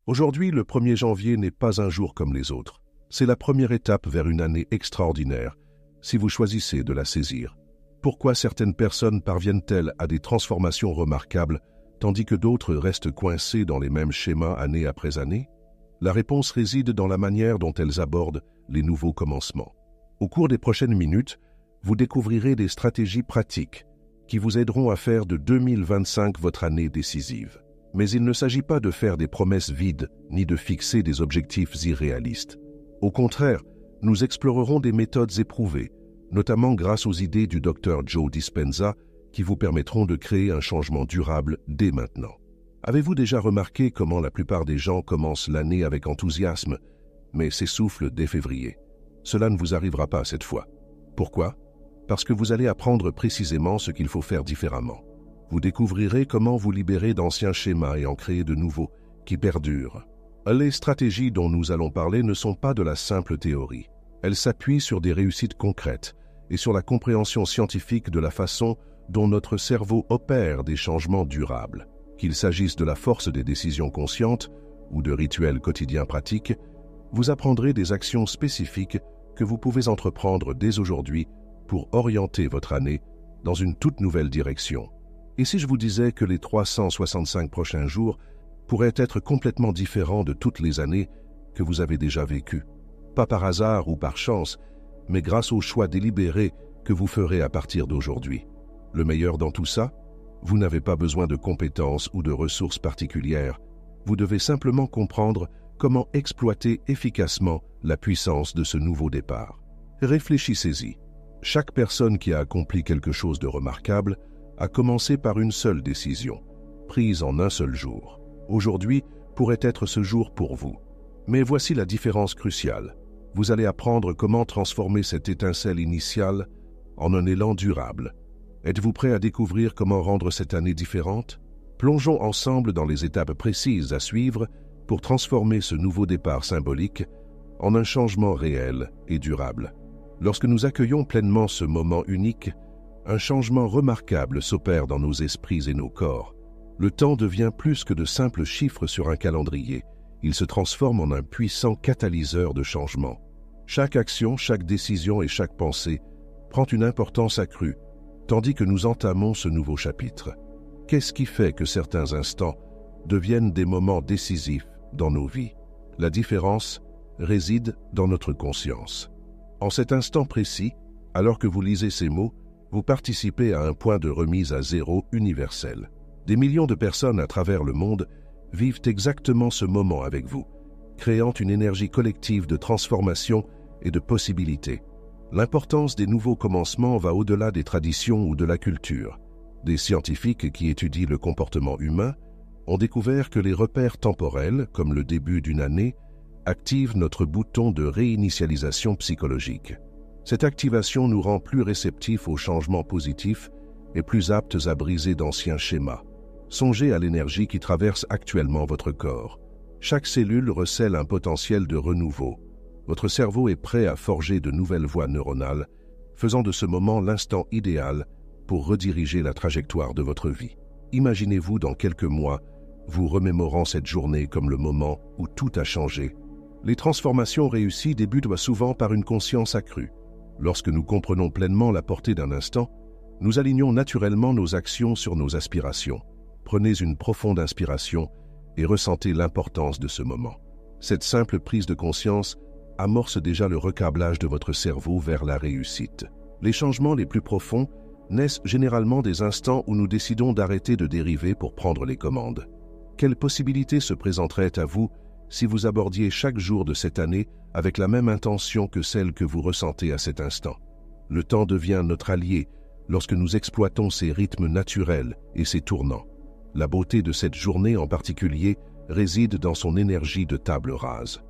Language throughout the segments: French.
Aujourd'hui, le 1er janvier n'est pas un jour comme les autres. C'est la première étape vers une année extraordinaire, si vous choisissez de la saisir. Pourquoi certaines personnes parviennent-elles à des transformations remarquables, tandis que d'autres restent coincées dans les mêmes schémas année après année? La réponse réside dans la manière dont elles abordent les nouveaux commencements. Au cours des prochaines minutes, vous découvrirez des stratégies pratiques qui vous aideront à faire de 2025 votre année décisive. Mais il ne s'agit pas de faire des promesses vides ni de fixer des objectifs irréalistes. Au contraire, nous explorerons des méthodes éprouvées, notamment grâce aux idées du Dr Joe Dispenza, qui vous permettront de créer un changement durable dès maintenant. Avez-vous déjà remarqué comment la plupart des gens commencent l'année avec enthousiasme, mais s'essoufflent dès février? Cela ne vous arrivera pas cette fois. Pourquoi? Parce que vous allez apprendre précisément ce qu'il faut faire différemment. Vous découvrirez comment vous libérer d'anciens schémas et en créer de nouveaux qui perdurent. Les stratégies dont nous allons parler ne sont pas de la simple théorie. Elles s'appuient sur des réussites concrètes et sur la compréhension scientifique de la façon dont notre cerveau opère des changements durables. Qu'il s'agisse de la force des décisions conscientes ou de rituels quotidiens pratiques, vous apprendrez des actions spécifiques que vous pouvez entreprendre dès aujourd'hui pour orienter votre année dans une toute nouvelle direction. Et si je vous disais que les 365 prochains jours pourraient être complètement différents de toutes les années que vous avez déjà vécues? Pas par hasard ou par chance, mais grâce aux choix délibérés que vous ferez à partir d'aujourd'hui. Le meilleur dans tout ça, vous n'avez pas besoin de compétences ou de ressources particulières. Vous devez simplement comprendre comment exploiter efficacement la puissance de ce nouveau départ. Réfléchissez-y. Chaque personne qui a accompli quelque chose de remarquable a commencé par une seule décision, prise en un seul jour. Aujourd'hui pourrait être ce jour pour vous. Mais voici la différence cruciale. Vous allez apprendre comment transformer cette étincelle initiale en un élan durable. Êtes-vous prêt à découvrir comment rendre cette année différente? Plongeons ensemble dans les étapes précises à suivre pour transformer ce nouveau départ symbolique en un changement réel et durable. Lorsque nous accueillons pleinement ce moment unique, un changement remarquable s'opère dans nos esprits et nos corps. Le temps devient plus que de simples chiffres sur un calendrier. Il se transforme en un puissant catalyseur de changement. Chaque action, chaque décision et chaque pensée prend une importance accrue, tandis que nous entamons ce nouveau chapitre. Qu'est-ce qui fait que certains instants deviennent des moments décisifs dans nos vies? La différence réside dans notre conscience. En cet instant précis, alors que vous lisez ces mots, vous participez à un point de remise à zéro universel. Des millions de personnes à travers le monde vivent exactement ce moment avec vous, créant une énergie collective de transformation et de possibilités. L'importance des nouveaux commencements va au-delà des traditions ou de la culture. Des scientifiques qui étudient le comportement humain ont découvert que les repères temporels, comme le début d'une année, activent notre bouton de réinitialisation psychologique. Cette activation nous rend plus réceptifs aux changements positifs et plus aptes à briser d'anciens schémas. Songez à l'énergie qui traverse actuellement votre corps. Chaque cellule recèle un potentiel de renouveau. Votre cerveau est prêt à forger de nouvelles voies neuronales, faisant de ce moment l'instant idéal pour rediriger la trajectoire de votre vie. Imaginez-vous dans quelques mois, vous remémorant cette journée comme le moment où tout a changé. Les transformations réussies débutent souvent par une conscience accrue. Lorsque nous comprenons pleinement la portée d'un instant, nous alignons naturellement nos actions sur nos aspirations. Prenez une profonde inspiration et ressentez l'importance de ce moment. Cette simple prise de conscience amorce déjà le recablage de votre cerveau vers la réussite. Les changements les plus profonds naissent généralement des instants où nous décidons d'arrêter de dériver pour prendre les commandes. Quelles possibilités se présenteraient à vous si vous abordiez chaque jour de cette année avec la même intention que celle que vous ressentez à cet instant? Le temps devient notre allié lorsque nous exploitons ses rythmes naturels et ses tournants. La beauté de cette journée en particulier réside dans son énergie de table rase.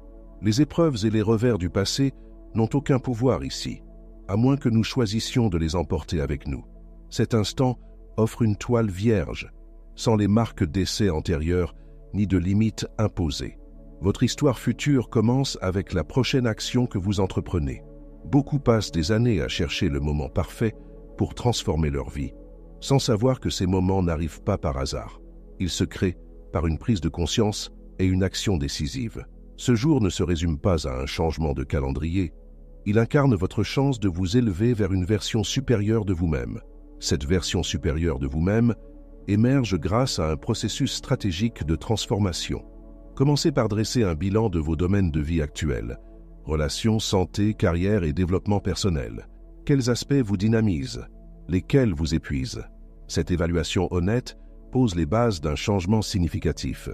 Les épreuves et les revers du passé n'ont aucun pouvoir ici, à moins que nous choisissions de les emporter avec nous. Cet instant offre une toile vierge, sans les marques d'essais antérieurs ni de limites imposées. Votre histoire future commence avec la prochaine action que vous entreprenez. Beaucoup passent des années à chercher le moment parfait pour transformer leur vie, sans savoir que ces moments n'arrivent pas par hasard. Ils se créent par une prise de conscience est une action décisive. Ce jour ne se résume pas à un changement de calendrier. Il incarne votre chance de vous élever vers une version supérieure de vous-même. Cette version supérieure de vous-même émerge grâce à un processus stratégique de transformation. Commencez par dresser un bilan de vos domaines de vie actuels: relations, santé, carrière et développement personnel. Quels aspects vous dynamisent? Lesquels vous épuisent? Cette évaluation honnête pose les bases d'un changement significatif.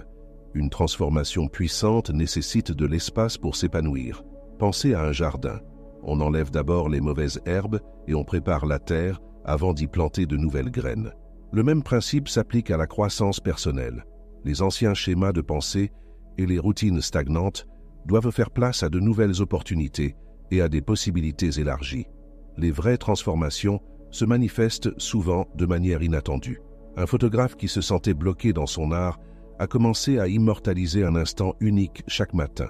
Une transformation puissante nécessite de l'espace pour s'épanouir. Pensez à un jardin. On enlève d'abord les mauvaises herbes et on prépare la terre avant d'y planter de nouvelles graines. Le même principe s'applique à la croissance personnelle. Les anciens schémas de pensée et les routines stagnantes doivent faire place à de nouvelles opportunités et à des possibilités élargies. Les vraies transformations se manifestent souvent de manière inattendue. Un photographe qui se sentait bloqué dans son art a commencé à immortaliser un instant unique chaque matin.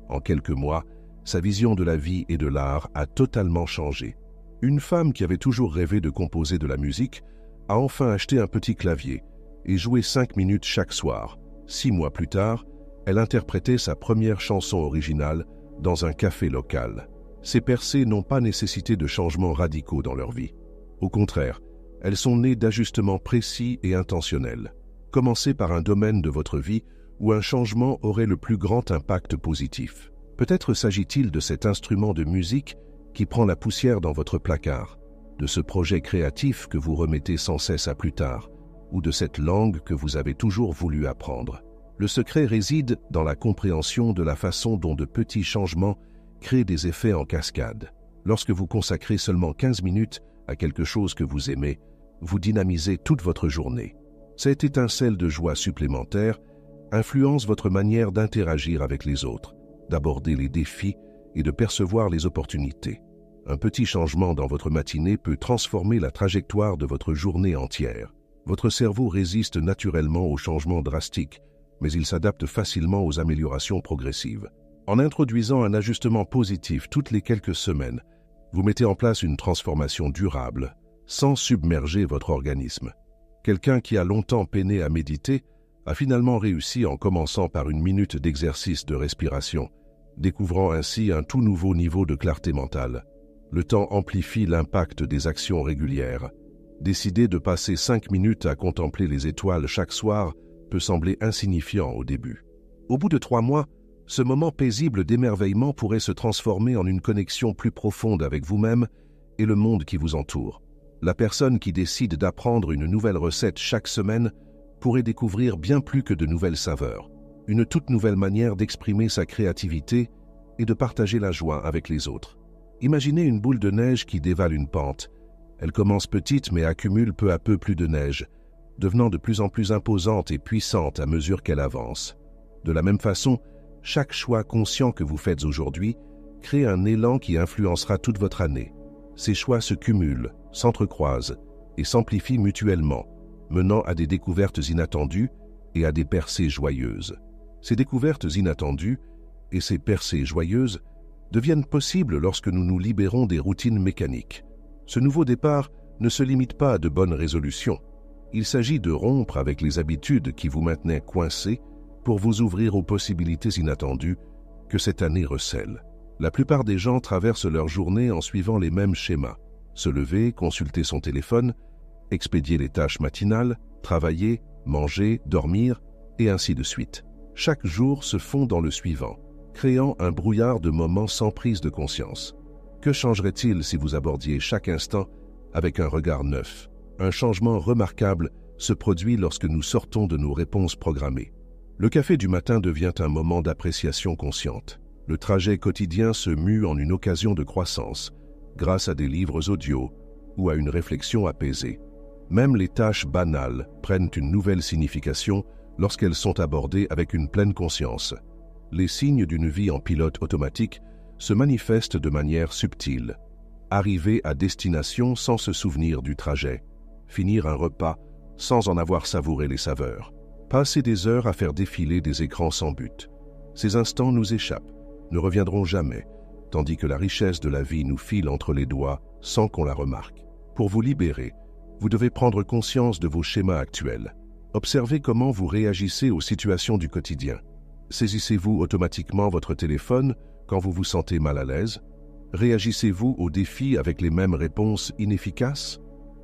En quelques mois, sa vision de la vie et de l'art a totalement changé. Une femme qui avait toujours rêvé de composer de la musique a enfin acheté un petit clavier et joué 5 minutes chaque soir. 6 mois plus tard, elle interprétait sa première chanson originale dans un café local. Ces percées n'ont pas nécessité de changements radicaux dans leur vie. Au contraire, elles sont nées d'ajustements précis et intentionnels. Commencez par un domaine de votre vie où un changement aurait le plus grand impact positif. Peut-être s'agit-il de cet instrument de musique qui prend la poussière dans votre placard, de ce projet créatif que vous remettez sans cesse à plus tard, ou de cette langue que vous avez toujours voulu apprendre. Le secret réside dans la compréhension de la façon dont de petits changements créent des effets en cascade. Lorsque vous consacrez seulement 15 minutes à quelque chose que vous aimez, vous dynamisez toute votre journée. Cette étincelle de joie supplémentaire influence votre manière d'interagir avec les autres, d'aborder les défis et de percevoir les opportunités. Un petit changement dans votre matinée peut transformer la trajectoire de votre journée entière. Votre cerveau résiste naturellement aux changements drastiques, mais il s'adapte facilement aux améliorations progressives. En introduisant un ajustement positif toutes les quelques semaines, vous mettez en place une transformation durable, sans submerger votre organisme. Quelqu'un qui a longtemps peiné à méditer a finalement réussi en commençant par une minute d'exercice de respiration, découvrant ainsi un tout nouveau niveau de clarté mentale. Le temps amplifie l'impact des actions régulières. Décider de passer 5 minutes à contempler les étoiles chaque soir peut sembler insignifiant au début. Au bout de 3 mois, ce moment paisible d'émerveillement pourrait se transformer en une connexion plus profonde avec vous-même et le monde qui vous entoure. La personne qui décide d'apprendre une nouvelle recette chaque semaine pourrait découvrir bien plus que de nouvelles saveurs, une toute nouvelle manière d'exprimer sa créativité et de partager la joie avec les autres. Imaginez une boule de neige qui dévale une pente. Elle commence petite mais accumule peu à peu plus de neige, devenant de plus en plus imposante et puissante à mesure qu'elle avance. De la même façon, chaque choix conscient que vous faites aujourd'hui crée un élan qui influencera toute votre année. Ces choix se cumulent, s'entrecroisent et s'amplifient mutuellement, menant à des découvertes inattendues et à des percées joyeuses. Ces découvertes inattendues et ces percées joyeuses deviennent possibles lorsque nous nous libérons des routines mécaniques. Ce nouveau départ ne se limite pas à de bonnes résolutions. Il s'agit de rompre avec les habitudes qui vous maintenaient coincés pour vous ouvrir aux possibilités inattendues que cette année recèle. La plupart des gens traversent leur journée en suivant les mêmes schémas. Se lever, consulter son téléphone, expédier les tâches matinales, travailler, manger, dormir, et ainsi de suite. Chaque jour se fond dans le suivant, créant un brouillard de moments sans prise de conscience. Que changerait-il si vous abordiez chaque instant avec un regard neuf? Un changement remarquable se produit lorsque nous sortons de nos réponses programmées. Le café du matin devient un moment d'appréciation consciente. Le trajet quotidien se mue en une occasion de croissance, grâce à des livres audio ou à une réflexion apaisée. Même les tâches banales prennent une nouvelle signification lorsqu'elles sont abordées avec une pleine conscience. Les signes d'une vie en pilote automatique se manifestent de manière subtile. Arriver à destination sans se souvenir du trajet. Finir un repas sans en avoir savouré les saveurs. Passer des heures à faire défiler des écrans sans but. Ces instants nous échappent, ne reviendront jamais, tandis que la richesse de la vie nous file entre les doigts sans qu'on la remarque. Pour vous libérer, vous devez prendre conscience de vos schémas actuels. Observez comment vous réagissez aux situations du quotidien. Saisissez-vous automatiquement votre téléphone quand vous vous sentez mal à l'aise? Réagissez-vous aux défis avec les mêmes réponses inefficaces?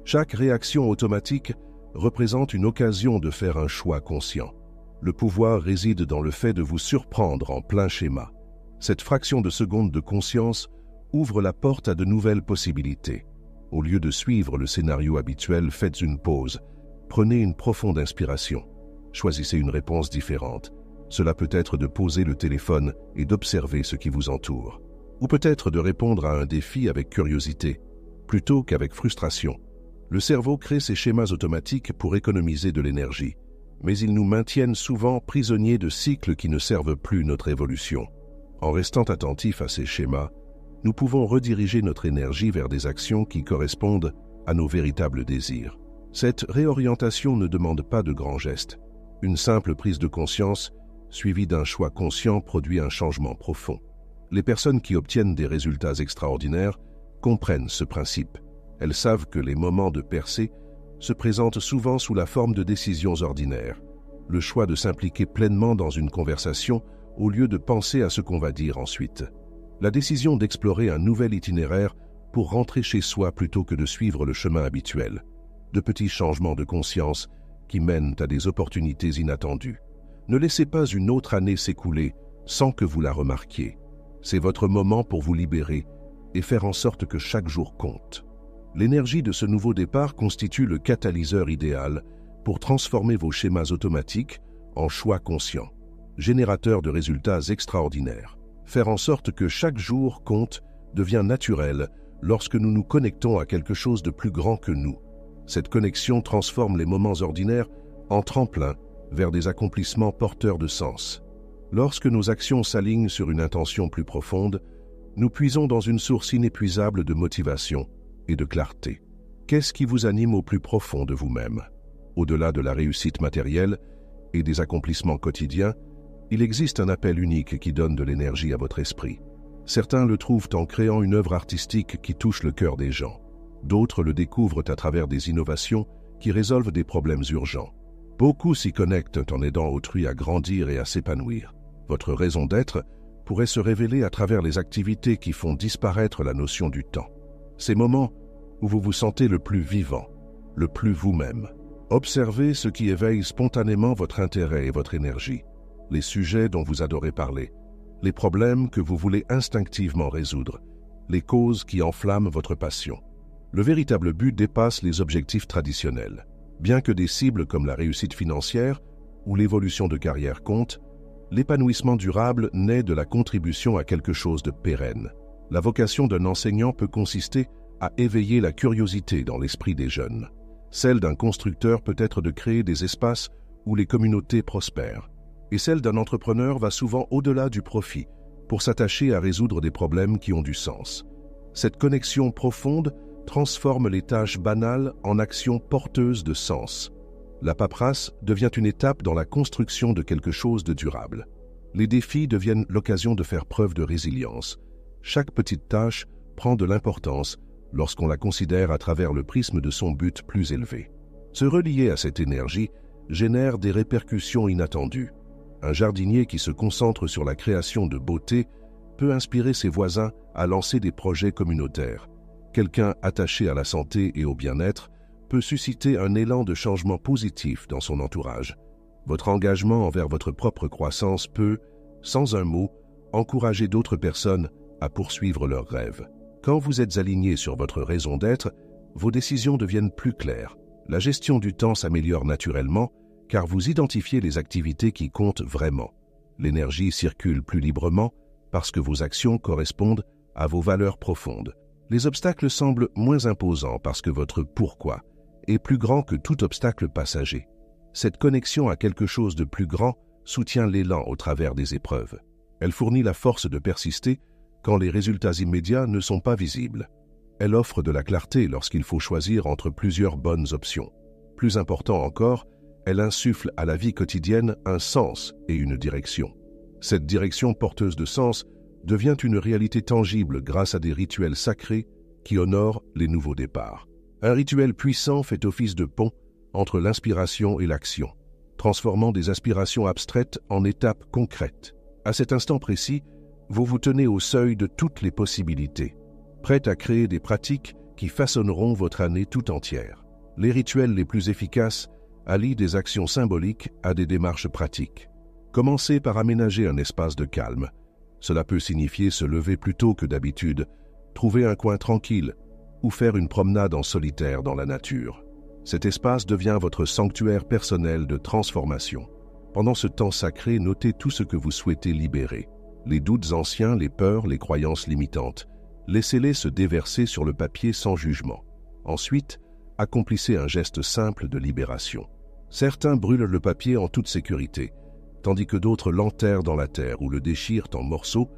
Chaque réaction automatique représente une occasion de faire un choix conscient. Le pouvoir réside dans le fait de vous surprendre en plein schéma. Cette fraction de seconde de conscience ouvre la porte à de nouvelles possibilités. Au lieu de suivre le scénario habituel, faites une pause. Prenez une profonde inspiration. Choisissez une réponse différente. Cela peut être de poser le téléphone et d'observer ce qui vous entoure. Ou peut-être de répondre à un défi avec curiosité, plutôt qu'avec frustration. Le cerveau crée ces schémas automatiques pour économiser de l'énergie, mais ils nous maintiennent souvent prisonniers de cycles qui ne servent plus notre évolution. En restant attentifs à ces schémas, nous pouvons rediriger notre énergie vers des actions qui correspondent à nos véritables désirs. Cette réorientation ne demande pas de grands gestes. Une simple prise de conscience, suivie d'un choix conscient, produit un changement profond. Les personnes qui obtiennent des résultats extraordinaires comprennent ce principe. Elles savent que les moments de percée se présentent souvent sous la forme de décisions ordinaires. Le choix de s'impliquer pleinement dans une conversation au lieu de penser à ce qu'on va dire ensuite. La décision d'explorer un nouvel itinéraire pour rentrer chez soi plutôt que de suivre le chemin habituel. De petits changements de conscience qui mènent à des opportunités inattendues. Ne laissez pas une autre année s'écouler sans que vous la remarquiez. C'est votre moment pour vous libérer et faire en sorte que chaque jour compte. L'énergie de ce nouveau départ constitue le catalyseur idéal pour transformer vos schémas automatiques en choix conscients, générateurs de résultats extraordinaires. Faire en sorte que chaque jour compte devient naturel lorsque nous nous connectons à quelque chose de plus grand que nous. Cette connexion transforme les moments ordinaires en tremplin vers des accomplissements porteurs de sens. Lorsque nos actions s'alignent sur une intention plus profonde, nous puisons dans une source inépuisable de motivation et de clarté. Qu'est-ce qui vous anime au plus profond de vous-même? Au-delà de la réussite matérielle et des accomplissements quotidiens, il existe un appel unique qui donne de l'énergie à votre esprit. Certains le trouvent en créant une œuvre artistique qui touche le cœur des gens. D'autres le découvrent à travers des innovations qui résolvent des problèmes urgents. Beaucoup s'y connectent en aidant autrui à grandir et à s'épanouir. Votre raison d'être pourrait se révéler à travers les activités qui font disparaître la notion du temps. Ces moments où vous vous sentez le plus vivant, le plus vous-même. Observez ce qui éveille spontanément votre intérêt et votre énergie, les sujets dont vous adorez parler, les problèmes que vous voulez instinctivement résoudre, les causes qui enflamment votre passion. Le véritable but dépasse les objectifs traditionnels. Bien que des cibles comme la réussite financière ou l'évolution de carrière comptent, l'épanouissement durable naît de la contribution à quelque chose de pérenne. La vocation d'un enseignant peut consister à éveiller la curiosité dans l'esprit des jeunes. Celle d'un constructeur peut être de créer des espaces où les communautés prospèrent. Et celle d'un entrepreneur va souvent au-delà du profit pour s'attacher à résoudre des problèmes qui ont du sens. Cette connexion profonde transforme les tâches banales en actions porteuses de sens. La paperasse devient une étape dans la construction de quelque chose de durable. Les défis deviennent l'occasion de faire preuve de résilience. Chaque petite tâche prend de l'importance lorsqu'on la considère à travers le prisme de son but plus élevé. Se relier à cette énergie génère des répercussions inattendues. Un jardinier qui se concentre sur la création de beauté peut inspirer ses voisins à lancer des projets communautaires. Quelqu'un attaché à la santé et au bien-être peut susciter un élan de changement positif dans son entourage. Votre engagement envers votre propre croissance peut, sans un mot, encourager d'autres personnes à poursuivre leurs rêves. Quand vous êtes aligné sur votre raison d'être, vos décisions deviennent plus claires. La gestion du temps s'améliore naturellement car vous identifiez les activités qui comptent vraiment. L'énergie circule plus librement parce que vos actions correspondent à vos valeurs profondes. Les obstacles semblent moins imposants parce que votre pourquoi est plus grand que tout obstacle passager. Cette connexion à quelque chose de plus grand soutient l'élan au travers des épreuves. Elle fournit la force de persister quand les résultats immédiats ne sont pas visibles. Elle offre de la clarté lorsqu'il faut choisir entre plusieurs bonnes options. Plus important encore, elle insuffle à la vie quotidienne un sens et une direction. Cette direction porteuse de sens devient une réalité tangible grâce à des rituels sacrés qui honorent les nouveaux départs. Un rituel puissant fait office de pont entre l'inspiration et l'action. transformant des aspirations abstraites en étapes concrètes. À cet instant précis, vous vous tenez au seuil de toutes les possibilités, prête à créer des pratiques qui façonneront votre année tout entière. Les rituels les plus efficaces allient des actions symboliques à des démarches pratiques. Commencez par aménager un espace de calme. Cela peut signifier se lever plus tôt que d'habitude, trouver un coin tranquille ou faire une promenade en solitaire dans la nature. Cet espace devient votre sanctuaire personnel de transformation. Pendant ce temps sacré, notez tout ce que vous souhaitez libérer. Les doutes anciens, les peurs, les croyances limitantes. Laissez-les se déverser sur le papier sans jugement. Ensuite, accomplissez un geste simple de libération. Certains brûlent le papier en toute sécurité, tandis que d'autres l'enterrent dans la terre ou le déchirent en morceaux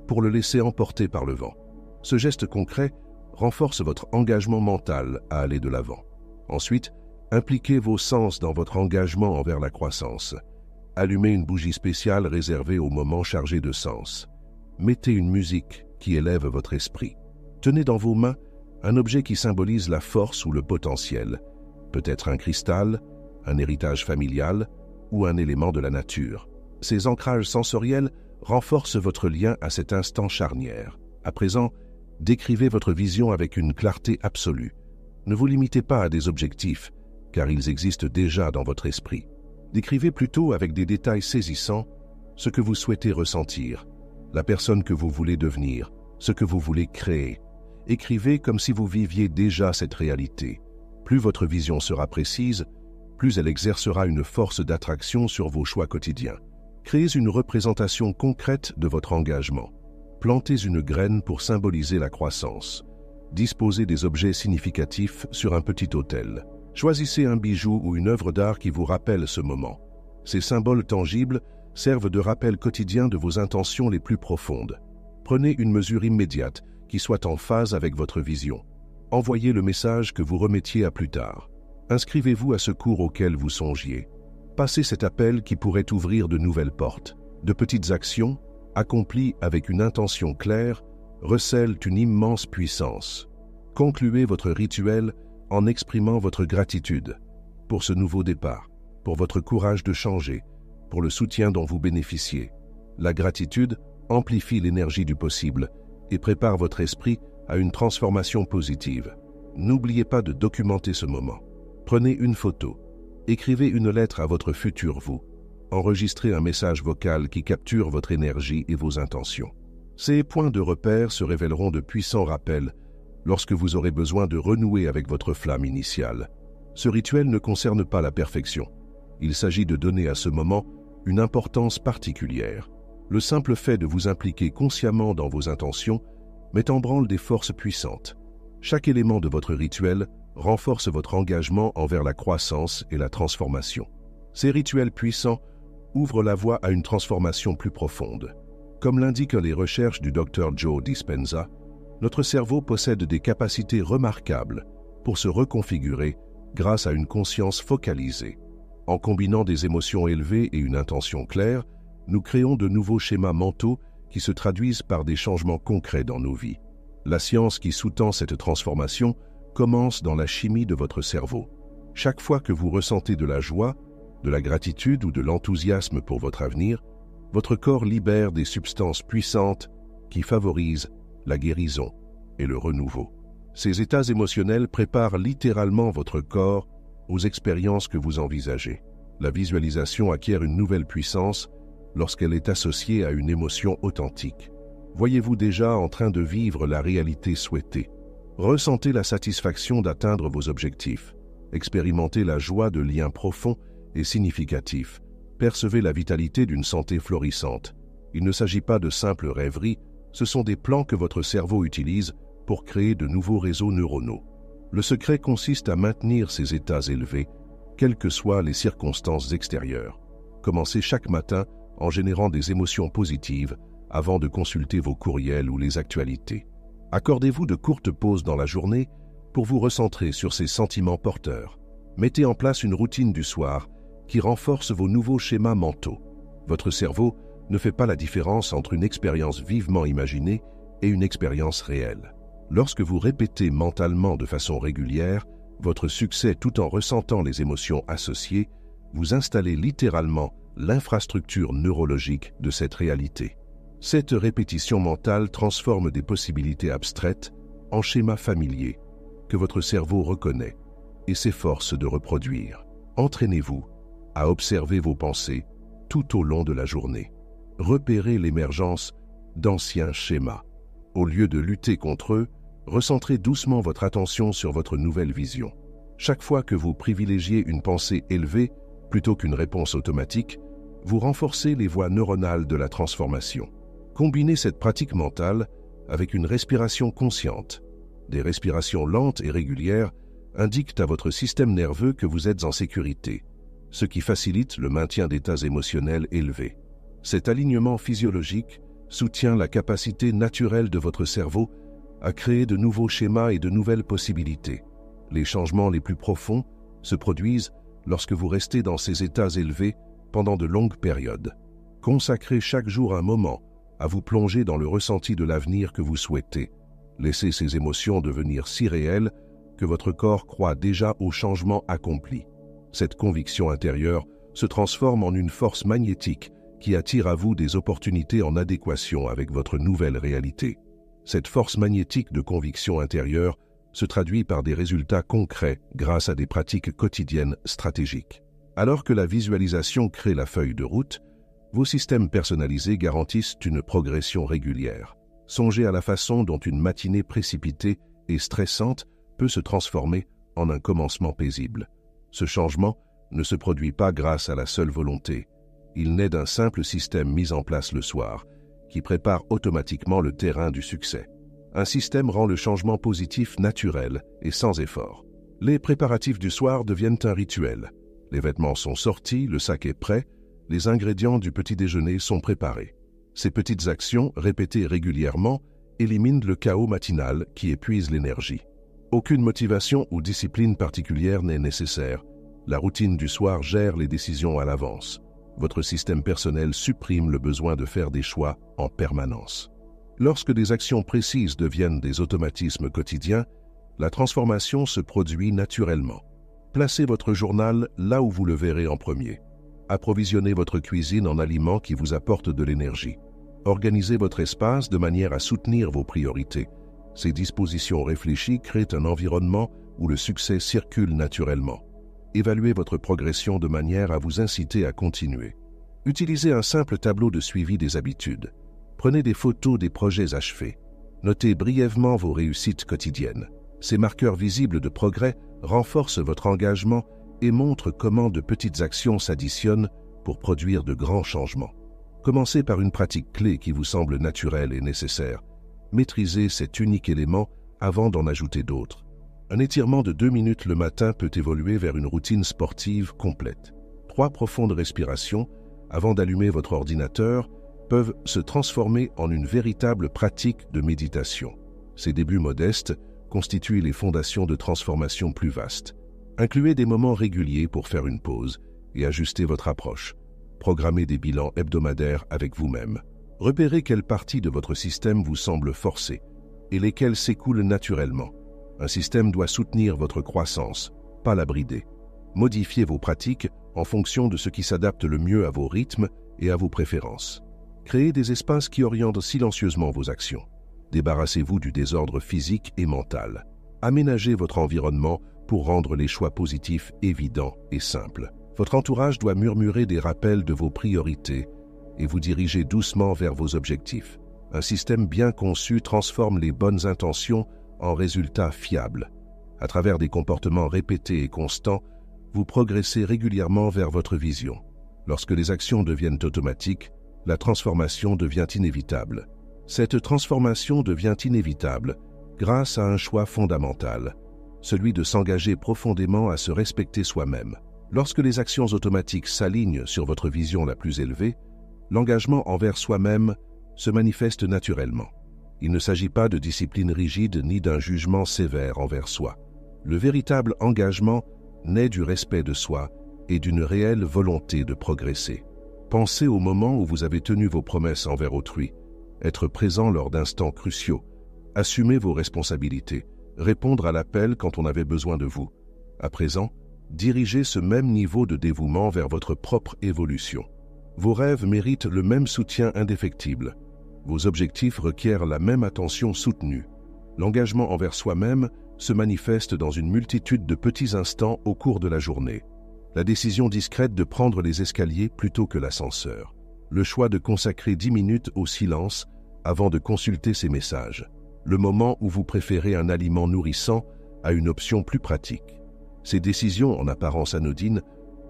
pour le laisser emporter par le vent. Ce geste concret renforce votre engagement mental à aller de l'avant. Ensuite, impliquez vos sens dans votre engagement envers la croissance. Allumez une bougie spéciale réservée aux moments chargés de sens. Mettez une musique qui élève votre esprit. Tenez dans vos mains un objet qui symbolise la force ou le potentiel, peut-être un cristal, un héritage familial ou un élément de la nature. Ces ancrages sensoriels renforcent votre lien à cet instant charnière. À présent, décrivez votre vision avec une clarté absolue. Ne vous limitez pas à des objectifs, car ils existent déjà dans votre esprit. Décrivez plutôt avec des détails saisissants ce que vous souhaitez ressentir, la personne que vous voulez devenir, ce que vous voulez créer. Écrivez comme si vous viviez déjà cette réalité. Plus votre vision sera précise, plus elle exercera une force d'attraction sur vos choix quotidiens. Créez une représentation concrète de votre engagement. Plantez une graine pour symboliser la croissance. Disposez des objets significatifs sur un petit autel. Choisissez un bijou ou une œuvre d'art qui vous rappelle ce moment. Ces symboles tangibles servent de rappel quotidien de vos intentions les plus profondes. Prenez une mesure immédiate qui soit en phase avec votre vision. Envoyez le message que vous remettiez à plus tard. Inscrivez-vous à ce cours auquel vous songiez. Passez cet appel qui pourrait ouvrir de nouvelles portes. De petites actions, accomplies avec une intention claire, recèlent une immense puissance. Concluez votre rituel en exprimant votre gratitude pour ce nouveau départ, pour votre courage de changer, pour le soutien dont vous bénéficiez. La gratitude amplifie l'énergie du possible et prépare votre esprit à une transformation positive. N'oubliez pas de documenter ce moment. Prenez une photo. Écrivez une lettre à votre futur vous. Enregistrez un message vocal qui capture votre énergie et vos intentions. Ces points de repère se révéleront de puissants rappels lorsque vous aurez besoin de renouer avec votre flamme initiale. Ce rituel ne concerne pas la perfection. Il s'agit de donner à ce moment une importance particulière. Le simple fait de vous impliquer consciemment dans vos intentions met en branle des forces puissantes. Chaque élément de votre rituel renforce votre engagement envers la croissance et la transformation. Ces rituels puissants ouvrent la voie à une transformation plus profonde. Comme l'indiquent les recherches du Dr Joe Dispenza, notre cerveau possède des capacités remarquables pour se reconfigurer grâce à une conscience focalisée. En combinant des émotions élevées et une intention claire, nous créons de nouveaux schémas mentaux qui se traduisent par des changements concrets dans nos vies. La science qui sous-tend cette transformation commence dans la chimie de votre cerveau. Chaque fois que vous ressentez de la joie, de la gratitude ou de l'enthousiasme pour votre avenir, votre corps libère des substances puissantes qui favorisent la guérison et le renouveau. Ces états émotionnels préparent littéralement votre corps aux expériences que vous envisagez. La visualisation acquiert une nouvelle puissance lorsqu'elle est associée à une émotion authentique. Voyez-vous déjà en train de vivre la réalité souhaitée. Ressentez la satisfaction d'atteindre vos objectifs. Expérimentez la joie de liens profonds et significatifs. Percevez la vitalité d'une santé florissante. Il ne s'agit pas de simples rêveries, ce sont des plans que votre cerveau utilise pour créer de nouveaux réseaux neuronaux. Le secret consiste à maintenir ces états élevés, quelles que soient les circonstances extérieures. Commencez chaque matin en générant des émotions positives avant de consulter vos courriels ou les actualités. Accordez-vous de courtes pauses dans la journée pour vous recentrer sur ces sentiments porteurs. Mettez en place une routine du soir qui renforce vos nouveaux schémas mentaux. Votre cerveau ne fait pas la différence entre une expérience vivement imaginée et une expérience réelle. Lorsque vous répétez mentalement de façon régulière votre succès tout en ressentant les émotions associées, vous installez littéralement l'infrastructure neurologique de cette réalité. Cette répétition mentale transforme des possibilités abstraites en schémas familiers que votre cerveau reconnaît et s'efforce de reproduire. Entraînez-vous à observer vos pensées tout au long de la journée. Repérez l'émergence d'anciens schémas. Au lieu de lutter contre eux, recentrez doucement votre attention sur votre nouvelle vision. Chaque fois que vous privilégiez une pensée élevée plutôt qu'une réponse automatique, vous renforcez les voies neuronales de la transformation. Combinez cette pratique mentale avec une respiration consciente. Des respirations lentes et régulières indiquent à votre système nerveux que vous êtes en sécurité, ce qui facilite le maintien d'états émotionnels élevés. Cet alignement physiologique soutient la capacité naturelle de votre cerveau à créer de nouveaux schémas et de nouvelles possibilités. Les changements les plus profonds se produisent lorsque vous restez dans ces états élevés pendant de longues périodes. Consacrez chaque jour un moment à vous plonger dans le ressenti de l'avenir que vous souhaitez. Laissez ces émotions devenir si réelles que votre corps croit déjà au changement accompli. Cette conviction intérieure se transforme en une force magnétique qui attire à vous des opportunités en adéquation avec votre nouvelle réalité. Cette force magnétique de conviction intérieure se traduit par des résultats concrets grâce à des pratiques quotidiennes stratégiques. Alors que la visualisation crée la feuille de route, vos systèmes personnalisés garantissent une progression régulière. Songez à la façon dont une matinée précipitée et stressante peut se transformer en un commencement paisible. Ce changement ne se produit pas grâce à la seule volonté. Il naît d'un simple système mis en place le soir, qui prépare automatiquement le terrain du succès. Un système rend le changement positif naturel et sans effort. Les préparatifs du soir deviennent un rituel. Les vêtements sont sortis, le sac est prêt, les ingrédients du petit déjeuner sont préparés. Ces petites actions, répétées régulièrement, éliminent le chaos matinal qui épuise l'énergie. Aucune motivation ou discipline particulière n'est nécessaire. La routine du soir gère les décisions à l'avance. Votre système personnel supprime le besoin de faire des choix en permanence. Lorsque des actions précises deviennent des automatismes quotidiens, la transformation se produit naturellement. Placez votre journal là où vous le verrez en premier. Approvisionnez votre cuisine en aliments qui vous apportent de l'énergie. Organisez votre espace de manière à soutenir vos priorités. Ces dispositions réfléchies créent un environnement où le succès circule naturellement. Évaluez votre progression de manière à vous inciter à continuer. Utilisez un simple tableau de suivi des habitudes. Prenez des photos des projets achevés. Notez brièvement vos réussites quotidiennes. Ces marqueurs visibles de progrès renforcent votre engagement et montrent comment de petites actions s'additionnent pour produire de grands changements. Commencez par une pratique clé qui vous semble naturelle et nécessaire. Maîtrisez cet unique élément avant d'en ajouter d'autres. Un étirement de 2 minutes le matin peut évoluer vers une routine sportive complète. 3 profondes respirations avant d'allumer votre ordinateur peuvent se transformer en une véritable pratique de méditation. Ces débuts modestes constituent les fondations de transformations plus vastes. Incluez des moments réguliers pour faire une pause et ajuster votre approche. Programmez des bilans hebdomadaires avec vous-même. Repérez quelles parties de votre système vous semblent forcées et lesquelles s'écoulent naturellement. Un système doit soutenir votre croissance, pas la brider. Modifiez vos pratiques en fonction de ce qui s'adapte le mieux à vos rythmes et à vos préférences. Créez des espaces qui orientent silencieusement vos actions. Débarrassez-vous du désordre physique et mental. Aménagez votre environnement pour rendre les choix positifs évidents et simples. Votre entourage doit murmurer des rappels de vos priorités et vous diriger doucement vers vos objectifs. Un système bien conçu transforme les bonnes intentions en résultats fiables. À travers des comportements répétés et constants, vous progressez régulièrement vers votre vision. Lorsque les actions deviennent automatiques, la transformation devient inévitable. Cette transformation devient inévitable grâce à un choix fondamental, celui de s'engager profondément à se respecter soi-même. Lorsque les actions automatiques s'alignent sur votre vision la plus élevée, l'engagement envers soi-même se manifeste naturellement. Il ne s'agit pas de discipline rigide ni d'un jugement sévère envers soi. Le véritable engagement naît du respect de soi et d'une réelle volonté de progresser. Pensez au moment où vous avez tenu vos promesses envers autrui, être présent lors d'instants cruciaux, assumer vos responsabilités, répondre à l'appel quand on avait besoin de vous. À présent, dirigez ce même niveau de dévouement vers votre propre évolution. Vos rêves méritent le même soutien indéfectible. Vos objectifs requièrent la même attention soutenue. L'engagement envers soi-même se manifeste dans une multitude de petits instants au cours de la journée. La décision discrète de prendre les escaliers plutôt que l'ascenseur. Le choix de consacrer 10 minutes au silence avant de consulter ses messages. Le moment où vous préférez un aliment nourrissant à une option plus pratique. Ces décisions, en apparence anodines,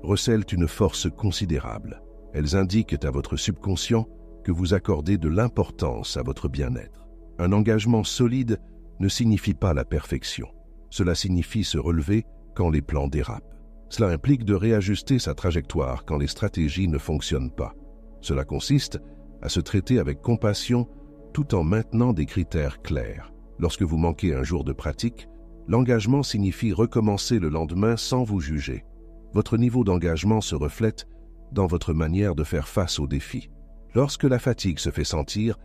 recèlent une force considérable. Elles indiquent à votre subconscient que vous accordez de l'importance à votre bien-être. Un engagement solide ne signifie pas la perfection. Cela signifie se relever quand les plans dérapent. Cela implique de réajuster sa trajectoire quand les stratégies ne fonctionnent pas. Cela consiste à se traiter avec compassion tout en maintenant des critères clairs. Lorsque vous manquez un jour de pratique, l'engagement signifie recommencer le lendemain sans vous juger. Votre niveau d'engagement se reflète dans votre manière de faire face aux défis. Lorsque la fatigue se fait sentir,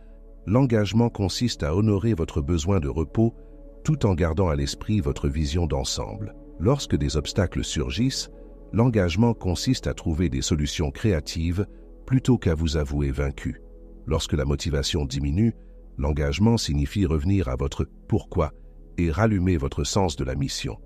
l'engagement consiste à honorer votre besoin de repos tout en gardant à l'esprit votre vision d'ensemble. Lorsque des obstacles surgissent, l'engagement consiste à trouver des solutions créatives plutôt qu'à vous avouer vaincu. Lorsque la motivation diminue, l'engagement signifie revenir à votre « pourquoi » et rallumer votre sens de la mission.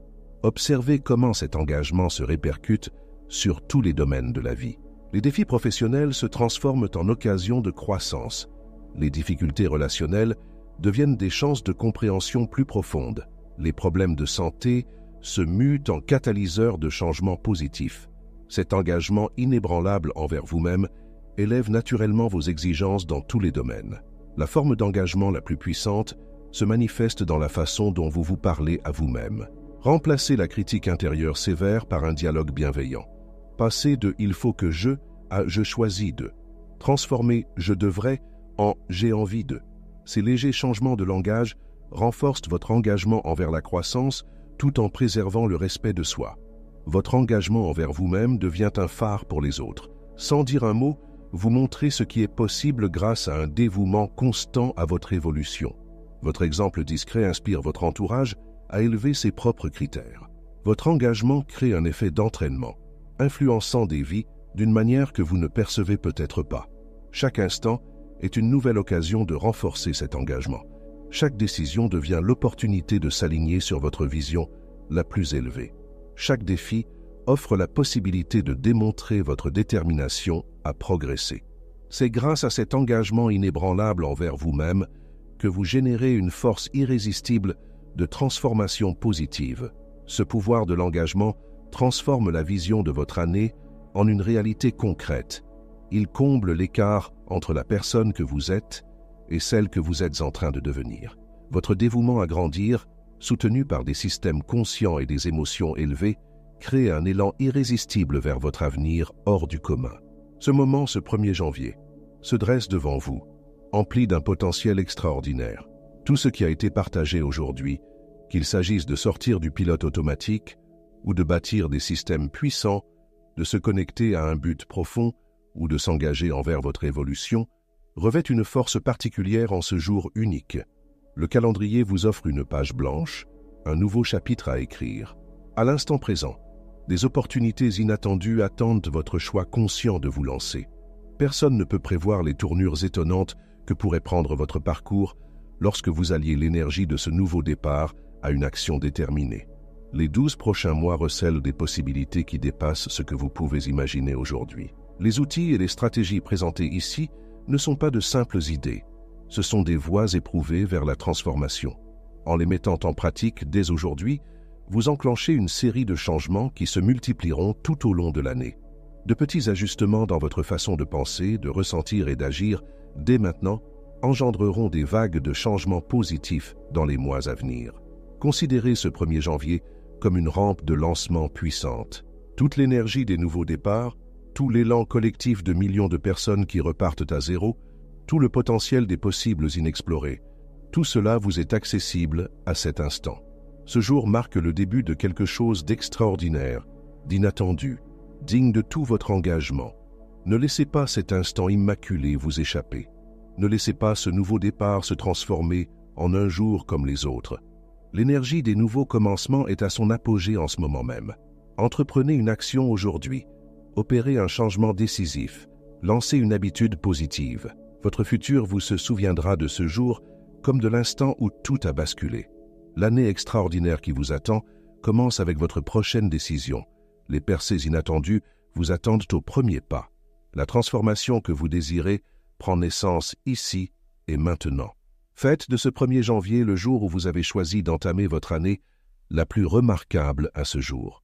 Observez comment cet engagement se répercute sur tous les domaines de la vie. Les défis professionnels se transforment en occasions de croissance. Les difficultés relationnelles deviennent des chances de compréhension plus profondes. Les problèmes de santé se muent en catalyseurs de changements positifs. Cet engagement inébranlable envers vous-même élève naturellement vos exigences dans tous les domaines. La forme d'engagement la plus puissante se manifeste dans la façon dont vous vous parlez à vous-même. Remplacez la critique intérieure sévère par un dialogue bienveillant. Passez de « il faut que je » à « je choisis de ». Transformez « je devrais » en « j'ai envie de ». Ces légers changements de langage renforcent votre engagement envers la croissance tout en préservant le respect de soi. Votre engagement envers vous-même devient un phare pour les autres. Sans dire un mot, vous montrez ce qui est possible grâce à un dévouement constant à votre évolution. Votre exemple discret inspire votre entourage à élever ses propres critères. Votre engagement crée un effet d'entraînement, influençant des vies d'une manière que vous ne percevez peut-être pas. Chaque instant est une nouvelle occasion de renforcer cet engagement. Chaque décision devient l'opportunité de s'aligner sur votre vision la plus élevée. Chaque défi offre la possibilité de démontrer votre détermination à progresser. C'est grâce à cet engagement inébranlable envers vous-même que vous générez une force irrésistible de transformation positive. Ce pouvoir de l'engagement transforme la vision de votre année en une réalité concrète. Il comble l'écart entre la personne que vous êtes et celle que vous êtes en train de devenir. Votre dévouement à grandir, soutenu par des systèmes conscients et des émotions élevées, crée un élan irrésistible vers votre avenir hors du commun. Ce moment, ce 1er janvier, se dresse devant vous, empli d'un potentiel extraordinaire. Tout ce qui a été partagé aujourd'hui, qu'il s'agisse de sortir du pilote automatique ou de bâtir des systèmes puissants, de se connecter à un but profond ou de s'engager envers votre évolution, revêt une force particulière en ce jour unique. Le calendrier vous offre une page blanche, un nouveau chapitre à écrire. À l'instant présent, des opportunités inattendues attendent votre choix conscient de vous lancer. Personne ne peut prévoir les tournures étonnantes que pourrait prendre votre parcours lorsque vous alliez l'énergie de ce nouveau départ à une action déterminée. Les 12 prochains mois recèlent des possibilités qui dépassent ce que vous pouvez imaginer aujourd'hui. Les outils et les stratégies présentés ici ne sont pas de simples idées. Ce sont des voies éprouvées vers la transformation. En les mettant en pratique dès aujourd'hui, vous enclenchez une série de changements qui se multiplieront tout au long de l'année. De petits ajustements dans votre façon de penser, de ressentir et d'agir dès maintenant engendreront des vagues de changements positifs dans les mois à venir. Considérez ce 1er janvier comme une rampe de lancement puissante. Toute l'énergie des nouveaux départs, tout l'élan collectif de millions de personnes qui repartent à zéro, tout le potentiel des possibles inexplorés, tout cela vous est accessible à cet instant. Ce jour marque le début de quelque chose d'extraordinaire, d'inattendu, digne de tout votre engagement. Ne laissez pas cet instant immaculé vous échapper. Ne laissez pas ce nouveau départ se transformer en un jour comme les autres. L'énergie des nouveaux commencements est à son apogée en ce moment même. Entreprenez une action aujourd'hui. Opérez un changement décisif. Lancez une habitude positive. Votre futur vous se souviendra de ce jour comme de l'instant où tout a basculé. L'année extraordinaire qui vous attend commence avec votre prochaine décision. Les percées inattendues vous attendent au premier pas. La transformation que vous désirez prend naissance ici et maintenant. Faites de ce 1er janvier le jour où vous avez choisi d'entamer votre année la plus remarquable à ce jour.